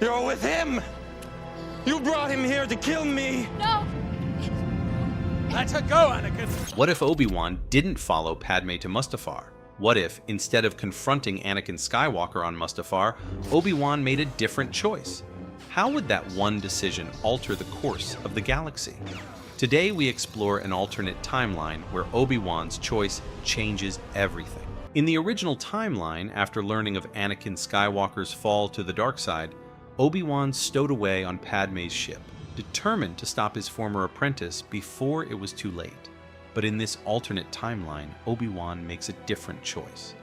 You're with him! You brought him here to kill me! No! Let her go, Anakin! What if Obi-Wan didn't follow Padmé to Mustafar? What if, instead of confronting Anakin Skywalker on Mustafar, Obi-Wan made a different choice? How would that one decision alter the course of the galaxy? Today we explore an alternate timeline where Obi-Wan's choice changes everything. In the original timeline, after learning of Anakin Skywalker's fall to the dark side, Obi-Wan stowed away on Padmé's ship, determined to stop his former apprentice before it was too late. But in this alternate timeline, Obi-Wan makes a different choice.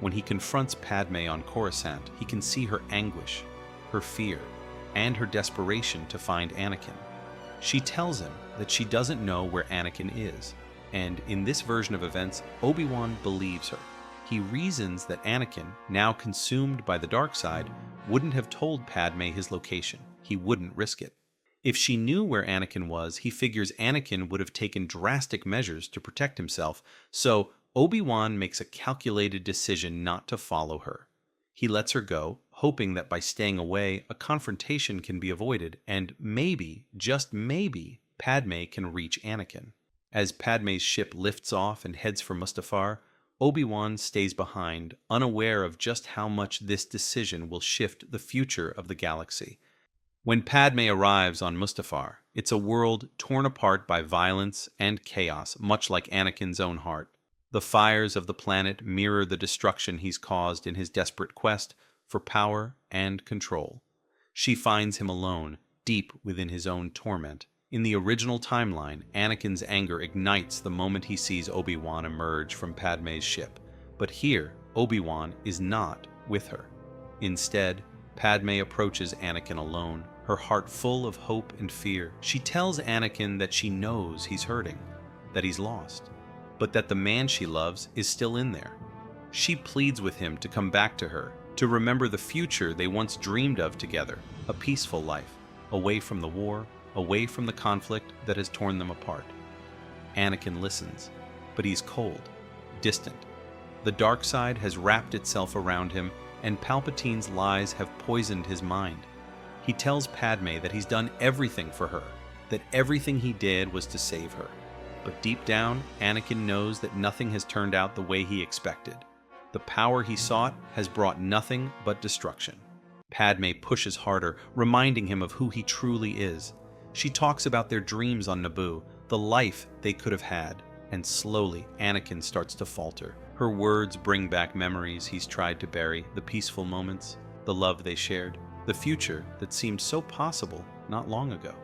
When he confronts Padmé on Coruscant, he can see her anguish, her fear, and her desperation to find Anakin. She tells him that she doesn't know where Anakin is, and in this version of events, Obi-Wan believes her. He reasons that Anakin, now consumed by the dark side, wouldn't have told Padmé his location. He wouldn't risk it. If she knew where Anakin was, he figures Anakin would have taken drastic measures to protect himself, so Obi-Wan makes a calculated decision not to follow her. He lets her go, hoping that by staying away, a confrontation can be avoided, and maybe, just maybe, Padmé can reach Anakin. As Padmé's ship lifts off and heads for Mustafar, Obi-Wan stays behind, unaware of just how much this decision will shift the future of the galaxy. When Padmé arrives on Mustafar, it's a world torn apart by violence and chaos, much like Anakin's own heart. The fires of the planet mirror the destruction he's caused in his desperate quest for power and control. She finds him alone, deep within his own torment. In the original timeline, Anakin's anger ignites the moment he sees Obi-Wan emerge from Padmé's ship. But here, Obi-Wan is not with her. Instead, Padmé approaches Anakin alone, her heart full of hope and fear. She tells Anakin that she knows he's hurting, that he's lost, but that the man she loves is still in there. She pleads with him to come back to her, to remember the future they once dreamed of together, a peaceful life, away from the war, away from the conflict that has torn them apart. Anakin listens, but he's cold, distant. The dark side has wrapped itself around him, and Palpatine's lies have poisoned his mind. He tells Padmé that he's done everything for her, that everything he did was to save her. But deep down, Anakin knows that nothing has turned out the way he expected. The power he sought has brought nothing but destruction. Padmé pushes harder, reminding him of who he truly is. She talks about their dreams on Naboo, the life they could have had, and slowly Anakin starts to falter. Her words bring back memories he's tried to bury, the peaceful moments, the love they shared, the future that seemed so possible not long ago.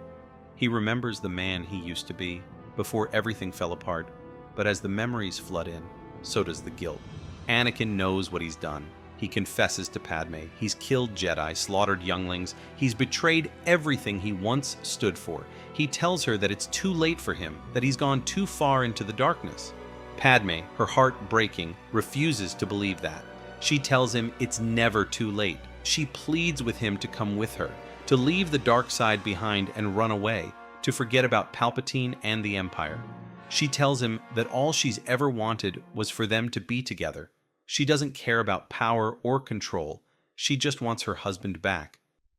He remembers the man he used to be, before everything fell apart, but as the memories flood in, so does the guilt. Anakin knows what he's done. He confesses to Padmé. He's killed Jedi, slaughtered younglings. He's betrayed everything he once stood for. He tells her that it's too late for him, that he's gone too far into the darkness. Padmé, her heart breaking, refuses to believe that. She tells him it's never too late. She pleads with him to come with her, to leave the dark side behind and run away, to forget about Palpatine and the Empire. She tells him that all she's ever wanted was for them to be together. She doesn't care about power or control. She just wants her husband back.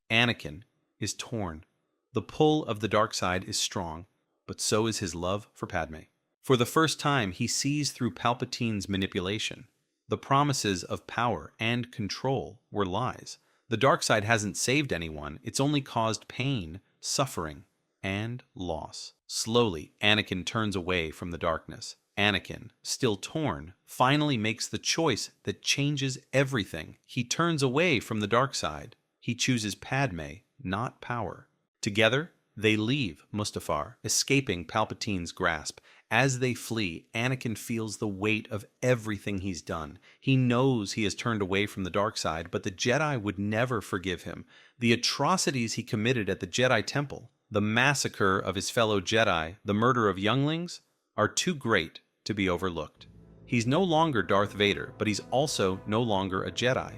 Anakin is torn. The pull of the dark side is strong, but so is his love for Padmé. For the first time, he sees through Palpatine's manipulation. The promises of power and control were lies. The dark side hasn't saved anyone. It's only caused pain, suffering, and loss. Slowly, Anakin turns away from the darkness. Anakin, still torn, finally makes the choice that changes everything. He turns away from the dark side. He chooses Padmé, not power. Together, they leave Mustafar, escaping Palpatine's grasp. As they flee, Anakin feels the weight of everything he's done. He knows he has turned away from the dark side, but the Jedi would never forgive him. The atrocities he committed at the Jedi Temple, the massacre of his fellow Jedi, the murder of younglings, are too great to be overlooked. He's no longer Darth Vader, but he's also no longer a Jedi.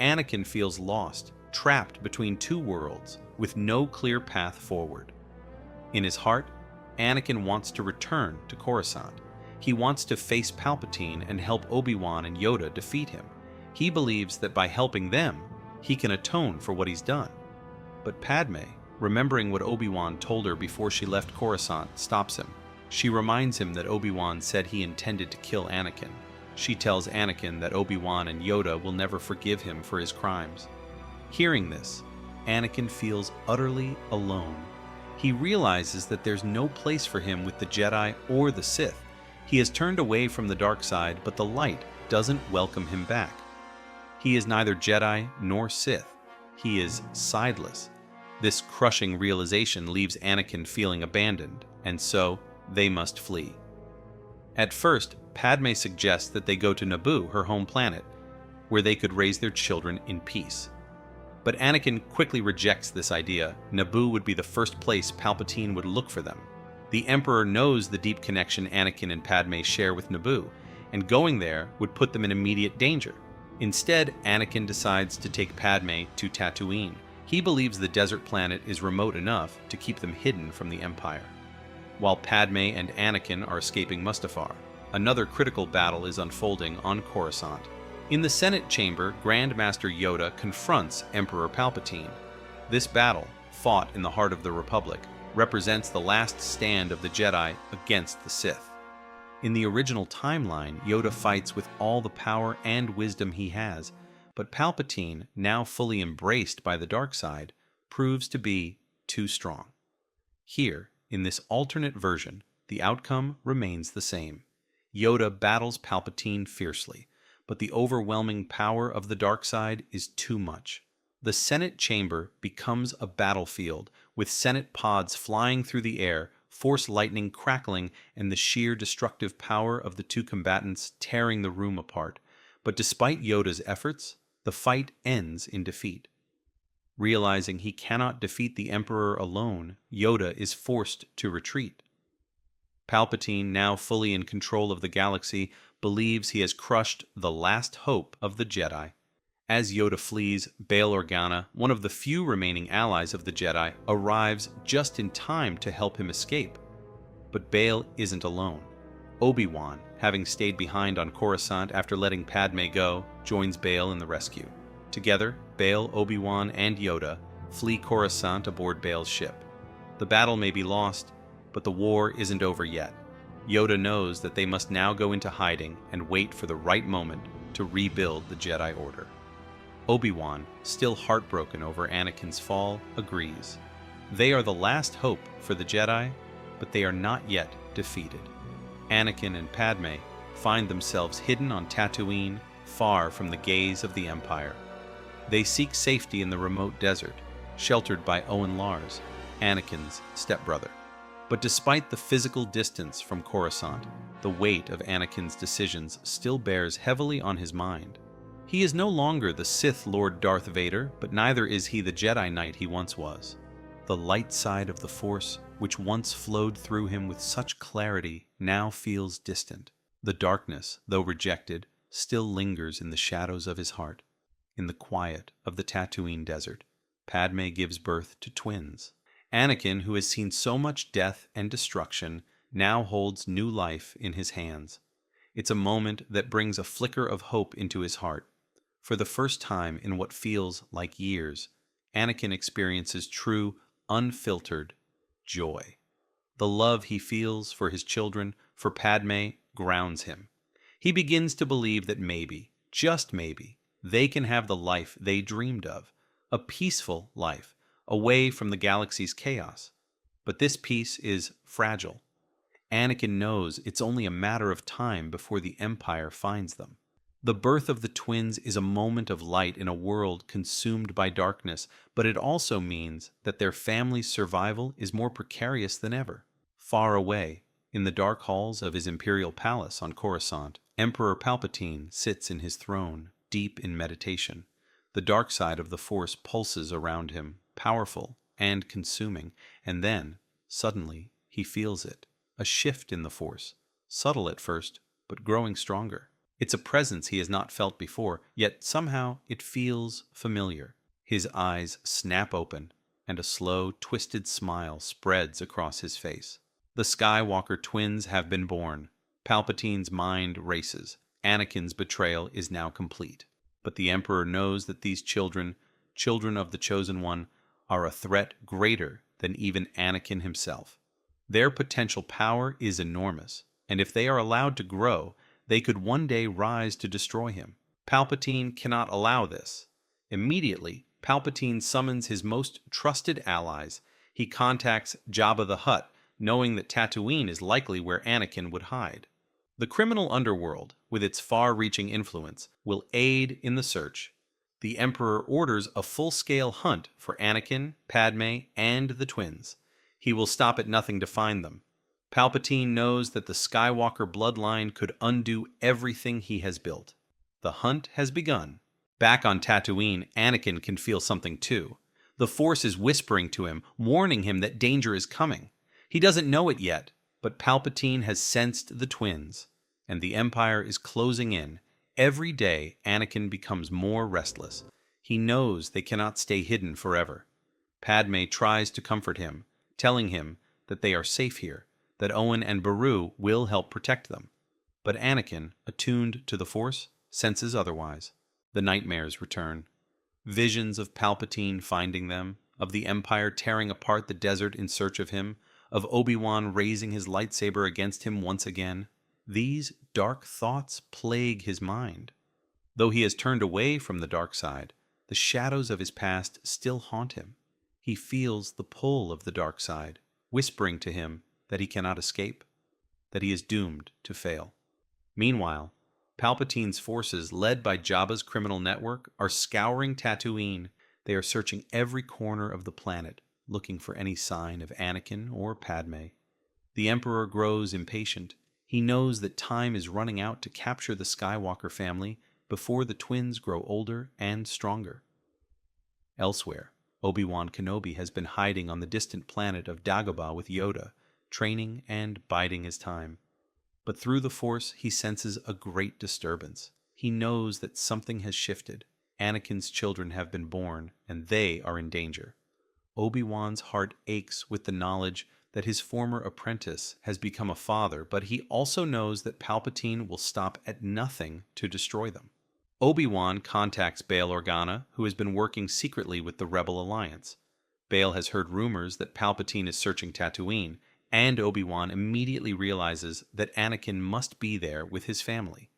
Anakin feels lost, trapped between two worlds, with no clear path forward. In his heart, Anakin wants to return to Coruscant. He wants to face Palpatine and help Obi-Wan and Yoda defeat him. He believes that by helping them, he can atone for what he's done. But Padmé, remembering what Obi-Wan told her before she left Coruscant, stops him. She reminds him that Obi-Wan said he intended to kill Anakin. She tells Anakin that Obi-Wan and Yoda will never forgive him for his crimes. Hearing this, Anakin feels utterly alone. He realizes that there's no place for him with the Jedi or the Sith. He has turned away from the dark side, but the light doesn't welcome him back. He is neither Jedi nor Sith. He is sideless. This crushing realization leaves Anakin feeling abandoned, and so they must flee. At first, Padmé suggests that they go to Naboo, her home planet, where they could raise their children in peace. But Anakin quickly rejects this idea. Naboo would be the first place Palpatine would look for them. The Emperor knows the deep connection Anakin and Padmé share with Naboo, and going there would put them in immediate danger. Instead, Anakin decides to take Padmé to Tatooine. He believes the desert planet is remote enough to keep them hidden from the Empire. While Padmé and Anakin are escaping Mustafar, another critical battle is unfolding on Coruscant. In the Senate chamber, Grand Master Yoda confronts Emperor Palpatine. This battle, fought in the heart of the Republic, represents the last stand of the Jedi against the Sith. In the original timeline, Yoda fights with all the power and wisdom he has, but Palpatine, now fully embraced by the dark side, proves to be too strong. Here, in this alternate version, the outcome remains the same. Yoda battles Palpatine fiercely, but the overwhelming power of the dark side is too much. The Senate chamber becomes a battlefield, with Senate pods flying through the air, Force lightning crackling, and the sheer destructive power of the two combatants tearing the room apart. But despite Yoda's efforts, the fight ends in defeat. Realizing he cannot defeat the Emperor alone, Yoda is forced to retreat. Palpatine, now fully in control of the galaxy, believes he has crushed the last hope of the Jedi. As Yoda flees, Bail Organa, one of the few remaining allies of the Jedi, arrives just in time to help him escape. But Bail isn't alone. Obi-Wan, having stayed behind on Coruscant after letting Padmé go, joins Bail in the rescue. Together, Bail, Obi-Wan, and Yoda flee Coruscant aboard Bail's ship. The battle may be lost, but the war isn't over yet. Yoda knows that they must now go into hiding and wait for the right moment to rebuild the Jedi Order. Obi-Wan, still heartbroken over Anakin's fall, agrees. They are the last hope for the Jedi, but they are not yet defeated. Anakin and Padmé find themselves hidden on Tatooine, far from the gaze of the Empire. They seek safety in the remote desert, sheltered by Owen Lars, Anakin's stepbrother. But despite the physical distance from Coruscant, the weight of Anakin's decisions still bears heavily on his mind. He is no longer the Sith Lord Darth Vader, but neither is he the Jedi Knight he once was. The light side of the Force, which once flowed through him with such clarity, now feels distant. The darkness, though rejected, still lingers in the shadows of his heart. In the quiet of the Tatooine desert, Padmé gives birth to twins. Anakin, who has seen so much death and destruction, now holds new life in his hands. It's a moment that brings a flicker of hope into his heart. For the first time in what feels like years, Anakin experiences true, unfiltered joy. The love he feels for his children, for Padmé, grounds him. He begins to believe that maybe, just maybe, they can have the life they dreamed of, a peaceful life, away from the galaxy's chaos. But this peace is fragile. Anakin knows it's only a matter of time before the Empire finds them. The birth of the twins is a moment of light in a world consumed by darkness, but it also means that their family's survival is more precarious than ever. Far away, in the dark halls of his imperial palace on Coruscant, Emperor Palpatine sits in his throne, deep in meditation. The dark side of the Force pulses around him, powerful and consuming, and then, suddenly, he feels it. A shift in the Force, subtle at first, but growing stronger. It's a presence he has not felt before, yet somehow it feels familiar. His eyes snap open, and a slow, twisted smile spreads across his face. The Skywalker twins have been born. Palpatine's mind races. Anakin's betrayal is now complete. But the Emperor knows that these children, children of the Chosen One, are a threat greater than even Anakin himself. Their potential power is enormous, and if they are allowed to grow, they could one day rise to destroy him. Palpatine cannot allow this. Immediately, Palpatine summons his most trusted allies. He contacts Jabba the Hutt, knowing that Tatooine is likely where Anakin would hide. The criminal underworld, with its far-reaching influence, will aid in the search. The Emperor orders a full-scale hunt for Anakin, Padmé, and the twins. He will stop at nothing to find them. Palpatine knows that the Skywalker bloodline could undo everything he has built. The hunt has begun. Back on Tatooine, Anakin can feel something too. The Force is whispering to him, warning him that danger is coming. He doesn't know it yet, but Palpatine has sensed the twins, and the Empire is closing in. Every day, Anakin becomes more restless. He knows they cannot stay hidden forever. Padmé tries to comfort him, telling him that they are safe here, that Owen and Beru will help protect them. But Anakin, attuned to the Force, senses otherwise. The nightmares return. Visions of Palpatine finding them, of the Empire tearing apart the desert in search of him, of Obi-Wan raising his lightsaber against him once again. These dark thoughts plague his mind. Though he has turned away from the dark side, the shadows of his past still haunt him. He feels the pull of the dark side, whispering to him that he cannot escape, that he is doomed to fail. Meanwhile, Palpatine's forces, led by Jabba's criminal network, are scouring Tatooine. They are searching every corner of the planet, looking for any sign of Anakin or Padmé. The Emperor grows impatient. He knows that time is running out to capture the Skywalker family before the twins grow older and stronger. Elsewhere, Obi-Wan Kenobi has been hiding on the distant planet of Dagobah with Yoda, training and biding his time. But through the Force, he senses a great disturbance. He knows that something has shifted. Anakin's children have been born, and they are in danger. Obi-Wan's heart aches with the knowledge that his former apprentice has become a father, but he also knows that Palpatine will stop at nothing to destroy them. Obi-Wan contacts Bail Organa, who has been working secretly with the Rebel Alliance. Bail has heard rumors that Palpatine is searching Tatooine, and Obi-Wan immediately realizes that Anakin must be there with his family.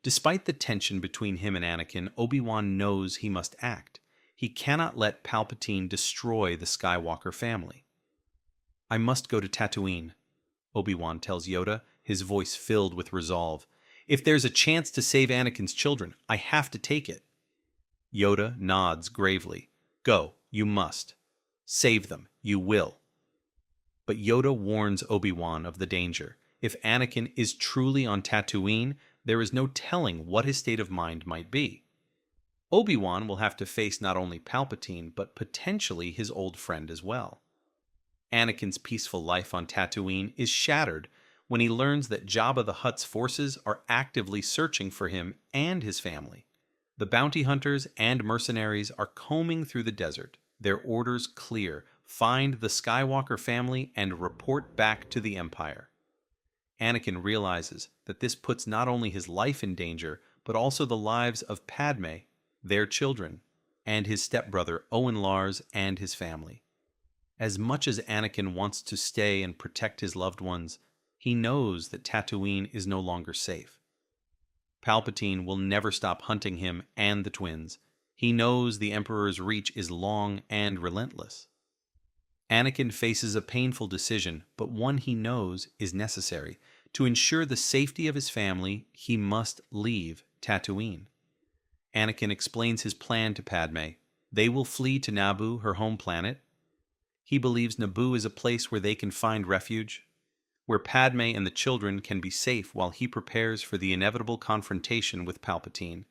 Despite the tension between him and Anakin, Obi-Wan knows he must act. He cannot let Palpatine destroy the Skywalker family. "I must go to Tatooine," Obi-Wan tells Yoda, his voice filled with resolve. "If there's a chance to save Anakin's children, I have to take it." Yoda nods gravely. "Go, you must. Save them, you will." But Yoda warns Obi-Wan of the danger. If Anakin is truly on Tatooine, there is no telling what his state of mind might be. Obi-Wan will have to face not only Palpatine, but potentially his old friend as well. Anakin's peaceful life on Tatooine is shattered when he learns that Jabba the Hutt's forces are actively searching for him and his family. The bounty hunters and mercenaries are combing through the desert, their orders clear: find the Skywalker family and report back to the Empire. Anakin realizes that this puts not only his life in danger, but also the lives of Padmé, their children, and his stepbrother Owen Lars and his family. As much as Anakin wants to stay and protect his loved ones, he knows that Tatooine is no longer safe. Palpatine will never stop hunting him and the twins. He knows the Emperor's reach is long and relentless. Anakin faces a painful decision, but one he knows is necessary. To ensure the safety of his family, he must leave Tatooine. Anakin explains his plan to Padmé. They will flee to Naboo, her home planet. He believes Naboo is a place where they can find refuge, where Padmé and the children can be safe while he prepares for the inevitable confrontation with Palpatine.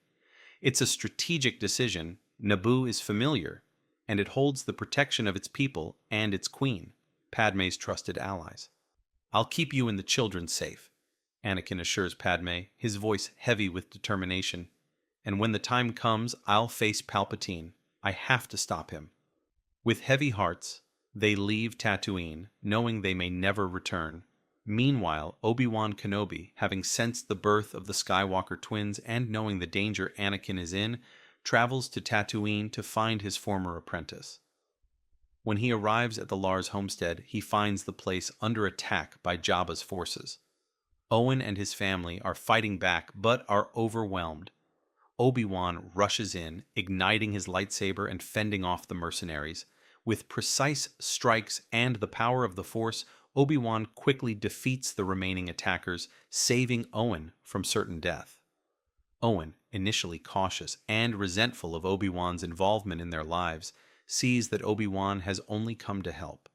It's a strategic decision. Naboo is familiar, and it holds the protection of its people and its queen, Padmé's trusted allies. "I'll keep you and the children safe," Anakin assures Padmé, his voice heavy with determination. "And when the time comes, I'll face Palpatine. I have to stop him." With heavy hearts, they leave Tatooine, knowing they may never return. Meanwhile, Obi-Wan Kenobi, having sensed the birth of the Skywalker twins and knowing the danger Anakin is in, travels to Tatooine to find his former apprentice. When he arrives at the Lars homestead, he finds the place under attack by Jabba's forces. Owen and his family are fighting back, but are overwhelmed. Obi-Wan rushes in, igniting his lightsaber and fending off the mercenaries. With precise strikes and the power of the Force, Obi-Wan quickly defeats the remaining attackers, saving Owen from certain death. Owen, initially cautious and resentful of Obi-Wan's involvement in their lives, sees that Obi-Wan has only come to help.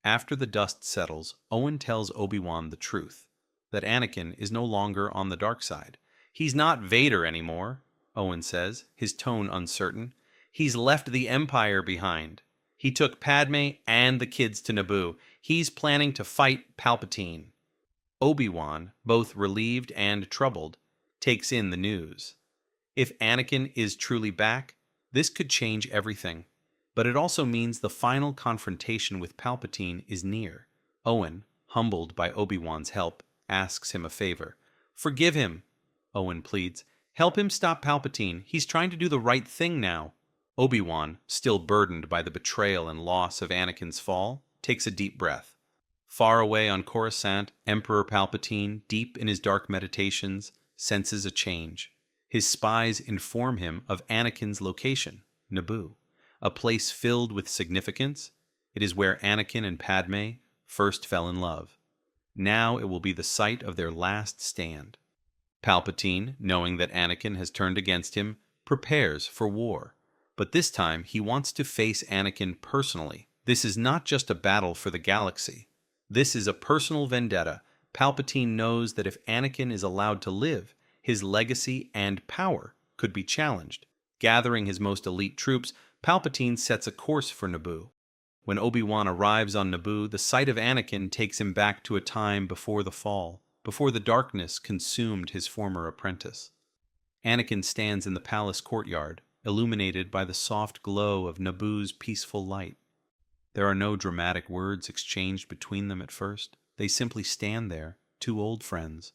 After the dust settles, Owen tells Obi-Wan the truth, that Anakin is no longer on the dark side. "He's not Vader anymore," Owen says, his tone uncertain. "He's left the Empire behind. He took Padmé and the kids to Naboo. He's planning to fight Palpatine." Obi-Wan, both relieved and troubled, takes in the news. If Anakin is truly back, this could change everything. But it also means the final confrontation with Palpatine is near. Owen, humbled by Obi-Wan's help, asks him a favor. "Forgive him," Owen pleads. "Help him stop Palpatine. He's trying to do the right thing now." Obi-Wan, still burdened by the betrayal and loss of Anakin's fall, takes a deep breath. Far away on Coruscant, Emperor Palpatine, deep in his dark meditations, senses a change. His spies inform him of Anakin's location, Naboo, a place filled with significance. It is where Anakin and Padmé first fell in love. Now it will be the site of their last stand. Palpatine, knowing that Anakin has turned against him, prepares for war. But this time he wants to face Anakin personally. This is not just a battle for the galaxy. This is a personal vendetta. Palpatine knows that if Anakin is allowed to live, his legacy and power could be challenged. Gathering his most elite troops, Palpatine sets a course for Naboo. When Obi-Wan arrives on Naboo, the sight of Anakin takes him back to a time before the fall, before the darkness consumed his former apprentice. Anakin stands in the palace courtyard, illuminated by the soft glow of Naboo's peaceful light. There are no dramatic words exchanged between them at first. They simply stand there, two old friends,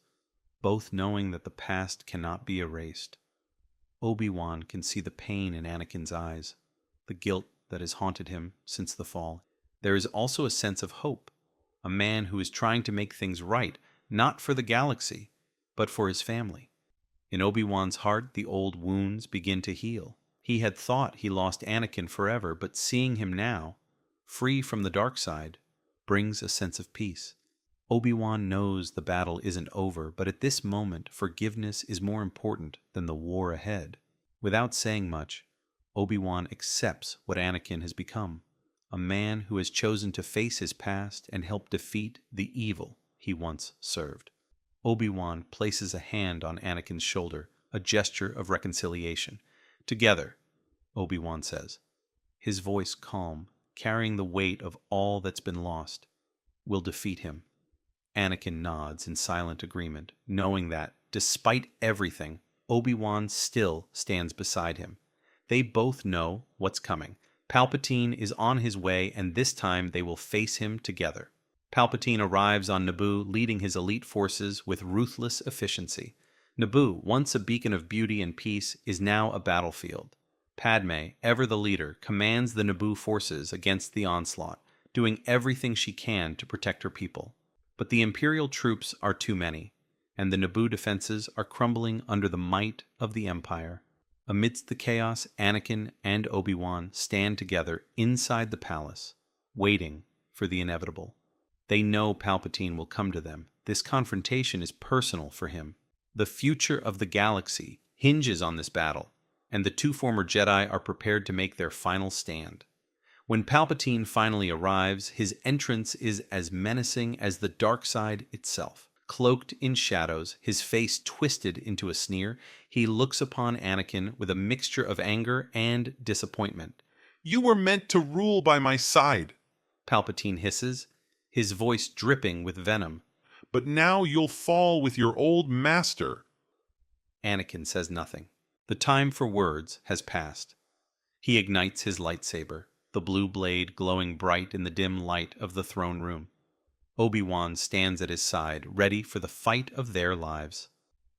both knowing that the past cannot be erased. Obi-Wan can see the pain in Anakin's eyes, the guilt that has haunted him since the fall. There is also a sense of hope, a man who is trying to make things right, not for the galaxy, but for his family. In Obi-Wan's heart, the old wounds begin to heal. He had thought he lost Anakin forever, but seeing him now, free from the dark side, brings a sense of peace. Obi-Wan knows the battle isn't over, but at this moment, forgiveness is more important than the war ahead. Without saying much, Obi-Wan accepts what Anakin has become, a man who has chosen to face his past and help defeat the evil he once served. Obi-Wan places a hand on Anakin's shoulder, a gesture of reconciliation. "Together," Obi-Wan says, his voice calm, carrying the weight of all that's been lost. "We'll defeat him." Anakin nods in silent agreement, knowing that, despite everything, Obi-Wan still stands beside him. They both know what's coming. Palpatine is on his way, and this time they will face him together. Palpatine arrives on Naboo, leading his elite forces with ruthless efficiency. Naboo, once a beacon of beauty and peace, is now a battlefield. Padmé, ever the leader, commands the Naboo forces against the onslaught, doing everything she can to protect her people. But the Imperial troops are too many, and the Naboo defenses are crumbling under the might of the Empire. Amidst the chaos, Anakin and Obi-Wan stand together inside the palace, waiting for the inevitable. They know Palpatine will come to them. This confrontation is personal for him. The future of the galaxy hinges on this battle, and the two former Jedi are prepared to make their final stand. When Palpatine finally arrives, his entrance is as menacing as the dark side itself. Cloaked in shadows, his face twisted into a sneer, he looks upon Anakin with a mixture of anger and disappointment. "You were meant to rule by my side," Palpatine hisses, his voice dripping with venom. "But now you'll fall with your old master." Anakin says nothing. The time for words has passed. He ignites his lightsaber, the blue blade glowing bright in the dim light of the throne room. Obi-Wan stands at his side, ready for the fight of their lives.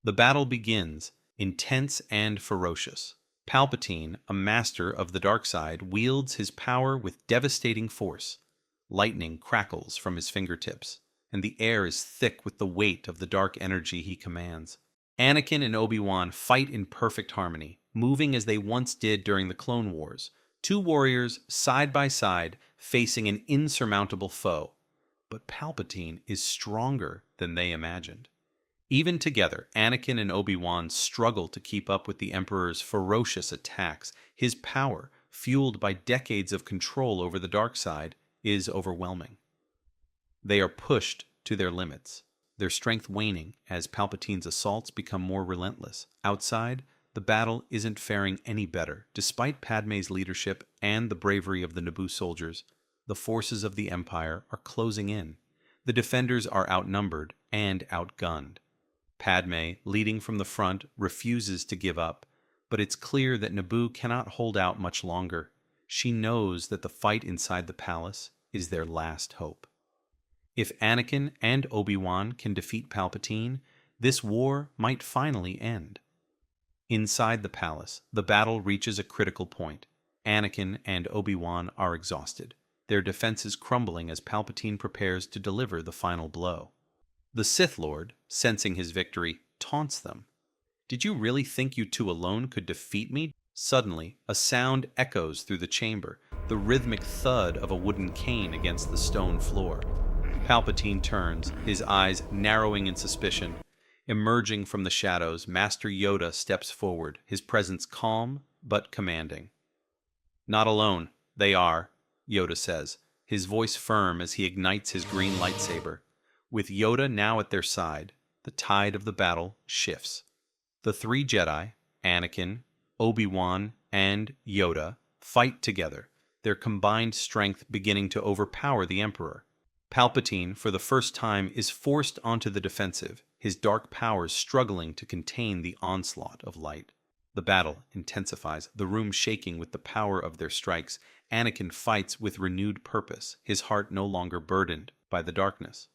The battle begins, intense and ferocious. Palpatine, a master of the dark side, wields his power with devastating force. Lightning crackles from his fingertips, and the air is thick with the weight of the dark energy he commands. Anakin and Obi-Wan fight in perfect harmony, moving as they once did during the Clone Wars, two warriors side by side facing an insurmountable foe. But Palpatine is stronger than they imagined. Even together, Anakin and Obi-Wan struggle to keep up with the Emperor's ferocious attacks. His power, fueled by decades of control over the dark side, is overwhelming. They are pushed to their limits, their strength waning as Palpatine's assaults become more relentless. Outside, the battle isn't faring any better. Despite Padmé's leadership and the bravery of the Naboo soldiers, the forces of the Empire are closing in. The defenders are outnumbered and outgunned. Padmé, leading from the front, refuses to give up, but it's clear that Naboo cannot hold out much longer. She knows that the fight inside the palace is their last hope. If Anakin and Obi-Wan can defeat Palpatine, this war might finally end. Inside the palace, the battle reaches a critical point. Anakin and Obi-Wan are exhausted, their defenses crumbling as Palpatine prepares to deliver the final blow. The Sith Lord, sensing his victory, taunts them. "Did you really think you two alone could defeat me?" Suddenly, a sound echoes through the chamber, the rhythmic thud of a wooden cane against the stone floor. Palpatine turns, his eyes narrowing in suspicion. Emerging from the shadows, Master Yoda steps forward, his presence calm but commanding. "Not alone, they are," Yoda says, his voice firm as he ignites his green lightsaber. With Yoda now at their side, the tide of the battle shifts. The three Jedi, Anakin, Obi-Wan, and Yoda, fight together, their combined strength beginning to overpower the Emperor. Palpatine, for the first time, is forced onto the defensive, his dark powers struggling to contain the onslaught of light. The battle intensifies, the room shaking with the power of their strikes. Anakin fights with renewed purpose, his heart no longer burdened by the darkness.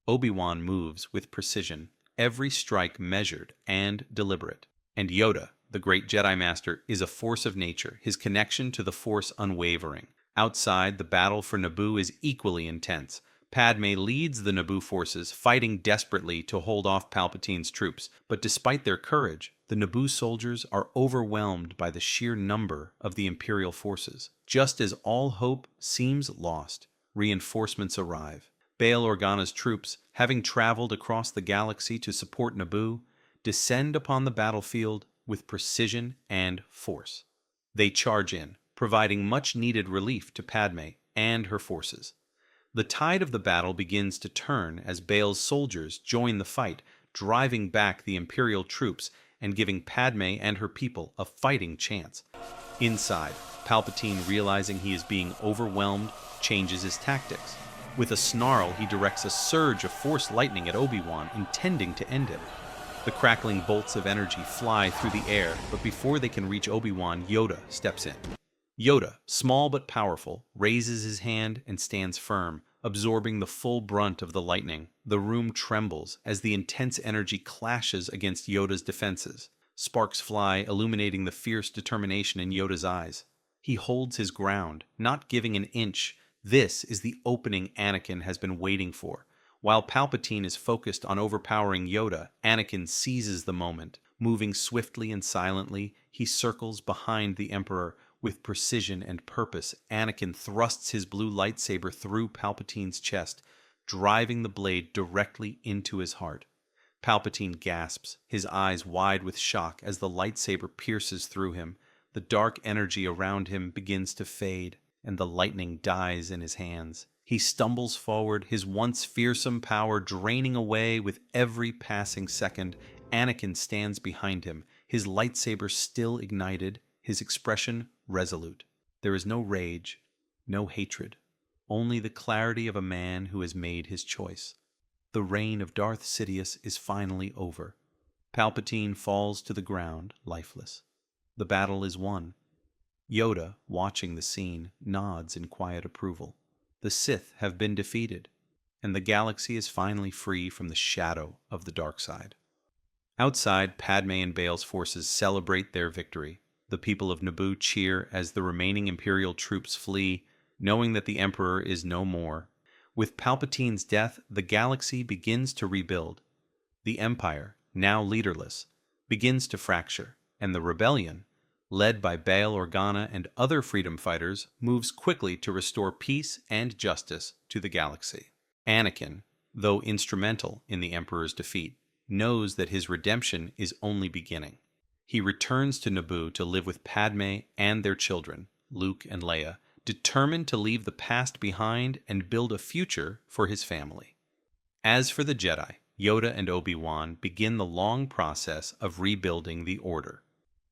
Obi-Wan moves with precision, every strike measured and deliberate. And Yoda, the great Jedi Master, is a force of nature, his connection to the Force unwavering. Outside, the battle for Naboo is equally intense. Padmé leads the Naboo forces, fighting desperately to hold off Palpatine's troops. But despite their courage, the Naboo soldiers are overwhelmed by the sheer number of the Imperial forces. Just as all hope seems lost, reinforcements arrive. Bail Organa's troops, having traveled across the galaxy to support Naboo, descend upon the battlefield with precision and force. They charge in, providing much-needed relief to Padmé and her forces. The tide of the battle begins to turn as Bail's soldiers join the fight, driving back the Imperial troops and giving Padmé and her people a fighting chance. Inside, Palpatine, realizing he is being overwhelmed, changes his tactics. With a snarl, he directs a surge of Force lightning at Obi-Wan, intending to end him. The crackling bolts of energy fly through the air, but before they can reach Obi-Wan, Yoda steps in. Yoda, small but powerful, raises his hand and stands firm, absorbing the full brunt of the lightning. The room trembles as the intense energy clashes against Yoda's defenses. Sparks fly, illuminating the fierce determination in Yoda's eyes. He holds his ground, not giving an inch. This is the opening Anakin has been waiting for. While Palpatine is focused on overpowering Yoda, Anakin seizes the moment. Moving swiftly and silently, he circles behind the Emperor. With precision and purpose, Anakin thrusts his blue lightsaber through Palpatine's chest, driving the blade directly into his heart. Palpatine gasps, his eyes wide with shock as the lightsaber pierces through him. The dark energy around him begins to fade, and the lightning dies in his hands. He stumbles forward, his once fearsome power draining away with every passing second. Anakin stands behind him, his lightsaber still ignited, his expression resolute. There is no rage, no hatred, only the clarity of a man who has made his choice. The reign of Darth Sidious is finally over. Palpatine falls to the ground, lifeless. The battle is won. Yoda, watching the scene, nods in quiet approval. The Sith have been defeated, and the galaxy is finally free from the shadow of the dark side. Outside, Padmé and Bail's forces celebrate their victory. The people of Naboo cheer as the remaining Imperial troops flee, knowing that the Emperor is no more. With Palpatine's death, the galaxy begins to rebuild. The Empire, now leaderless, begins to fracture, and the rebellion, led by Bail Organa and other freedom fighters, moves quickly to restore peace and justice to the galaxy. Anakin, though instrumental in the Emperor's defeat, knows that his redemption is only beginning. He returns to Naboo to live with Padmé and their children, Luke and Leia, determined to leave the past behind and build a future for his family. As for the Jedi, Yoda and Obi-Wan begin the long process of rebuilding the Order.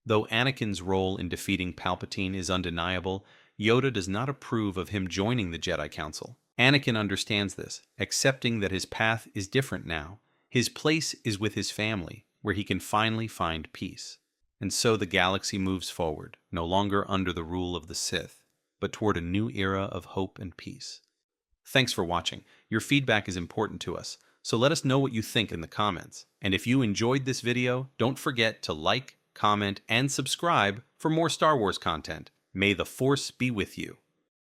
Though Anakin's role in defeating Palpatine is undeniable, Yoda does not approve of him joining the Jedi Council. Anakin understands this, accepting that his path is different now. His place is with his family, where he can finally find peace. And so the galaxy moves forward, no longer under the rule of the Sith, but toward a new era of hope and peace. Thanks for watching. Your feedback is important to us, so let us know what you think in the comments. And if you enjoyed this video, don't forget to like, comment, and subscribe for more Star Wars content. May the Force be with you.